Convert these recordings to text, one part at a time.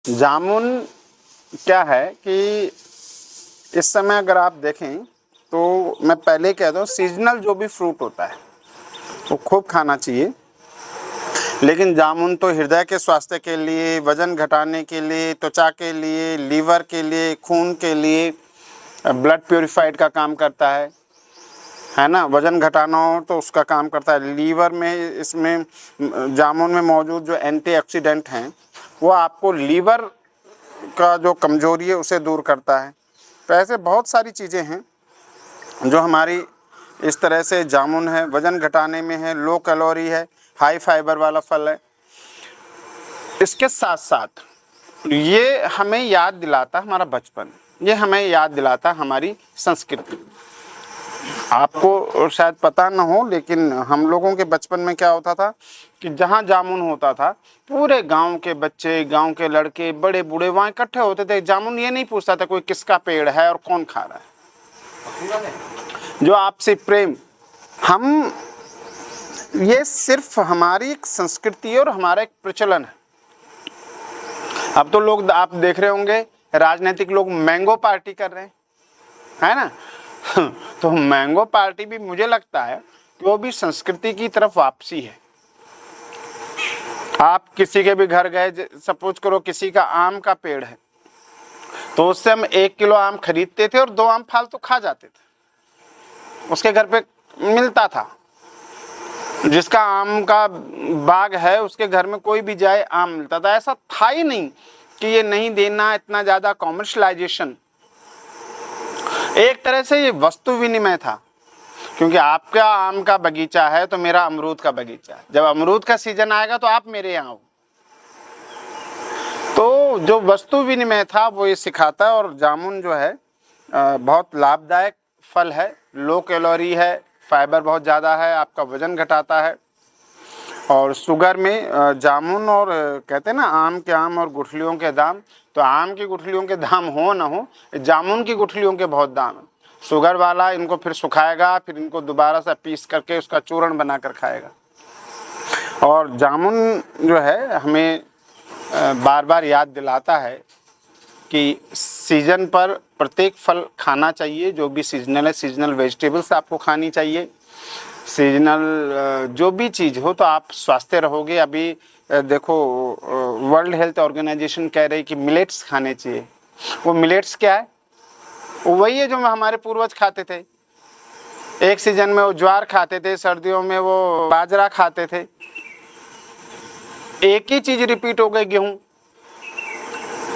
जामुन क्या है कि इस समय अगर आप देखें तो मैं पहले कह दूं, सीजनल जो भी फ्रूट होता है वो खूब खाना चाहिए। लेकिन जामुन तो हृदय के स्वास्थ्य के लिए, वज़न घटाने के लिए, त्वचा के लिए, लीवर के लिए, खून के लिए, ब्लड प्योरीफाइड का काम करता है ना। वज़न घटाना हो तो उसका काम करता है। लीवर में इसमें जामुन में मौजूद जो एंटीऑक्सीडेंट हैं वो आपको लीवर का जो कमज़ोरी है उसे दूर करता है। तो ऐसे बहुत सारी चीज़ें हैं जो हमारी इस तरह से जामुन है, वज़न घटाने में है, लो कैलोरी है, हाई फाइबर वाला फल है। इसके साथ साथ ये हमें याद दिलाता हमारा बचपन, ये हमें याद दिलाता हमारी संस्कृति। आपको शायद पता न हो, लेकिन हम लोगों के बचपन में क्या होता था कि जहाँ जामुन होता था पूरे गांव के बच्चे, गांव के लड़के, बड़े बूढ़े वहाँ इकट्ठे होते थे। जामुन ये नहीं पूछता था कोई किसका पेड़ है और कौन खा रहा है। जो आपसी प्रेम, हम ये सिर्फ हमारी एक संस्कृति और हमारा एक प्रचलन है। अब तो लोग, आप देख रहे होंगे, राजनीतिक लोग मैंगो पार्टी कर रहे हैं, है ना। तो मैंगो पार्टी भी मुझे लगता है कि वो भी संस्कृति की तरफ वापसी है। आप किसी के भी घर गए, सपोज करो किसी का आम का पेड़ है, तो उससे हम 1 किलो आम खरीदते थे और 2 आम फालतू खा जाते थे। उसके घर पे मिलता था। जिसका आम का बाग है उसके घर में कोई भी जाए आम मिलता था। ऐसा था ही नहीं कि ये नहीं देना, इतना ज़्यादा कॉमर्शलाइजेशन। एक तरह से ये वस्तु विनिमय था, क्योंकि आपका आम का बगीचा है तो मेरा अमरूद का बगीचा है। जब अमरूद का सीजन आएगा तो आप मेरे यहाँ आओ। तो जो वस्तु विनिमय था वो ये सिखाता है। और जामुन जो है बहुत लाभदायक फल है, लो कैलोरी है, फाइबर बहुत ज़्यादा है, आपका वज़न घटाता है। और शुगर में जामुन, और कहते हैं ना आम के आम और गुठलियों के दाम, तो आम की गुठलियों के दाम हो ना हो, जामुन की गुठलियों के बहुत दाम है। शुगर वाला इनको फिर सुखाएगा, फिर इनको दोबारा से पीस करके उसका चूर्ण बनाकर खाएगा। और जामुन जो है हमें बार बार याद दिलाता है कि सीजन पर प्रत्येक फल खाना चाहिए। जो भी सीजनल है, सीजनल वेजिटेबल्स आपको खानी चाहिए। सीजनल जो भी चीज़ हो तो आप स्वस्थ रहोगे। अभी देखो, वर्ल्ड हेल्थ ऑर्गेनाइजेशन कह रही कि मिलेट्स खाने चाहिए। वो मिलेट्स क्या है? वो वही है जो हमारे पूर्वज खाते थे। एक सीजन में वो ज्वार खाते थे, सर्दियों में वो बाजरा खाते थे। एक ही चीज़ रिपीट हो गई, गेहूँ,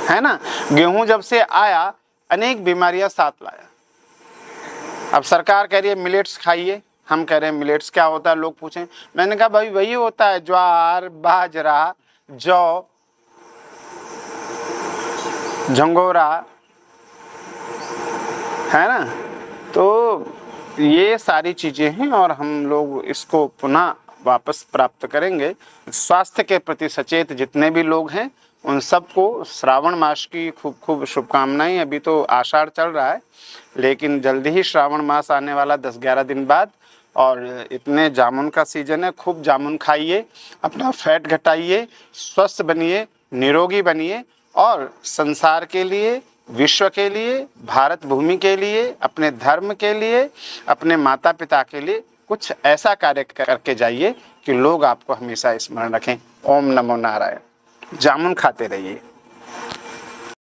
है ना। गेहूँ जब से आया अनेक बीमारियां साथ लाया। अब सरकार कह रही है मिलेट्स खाइए, हम कह रहे हैं मिलेट्स क्या होता है। लोग पूछें, मैंने कहा भाई वही होता है, ज्वार, बाजरा, जौ, झंगोरा, है ना। तो ये सारी चीज़ें हैं और हम लोग इसको पुनः वापस प्राप्त करेंगे। स्वास्थ्य के प्रति सचेत जितने भी लोग हैं उन सबको श्रावण मास की खूब खूब शुभकामनाएं। अभी तो आषाढ़ चल रहा है, लेकिन जल्दी ही श्रावण मास आने वाला 10-11 दिन बाद। और इतने जामुन का सीजन है, खूब जामुन खाइए, अपना फैट घटाइए, स्वस्थ बनिए, निरोगी बनिए और संसार के लिए, विश्व के लिए, भारत भूमि के लिए, अपने धर्म के लिए, अपने माता पिता के लिए कुछ ऐसा कार्य करके जाइए कि लोग आपको हमेशा स्मरण रखें। ओम नमो नारायण। जामुन खाते रहिए।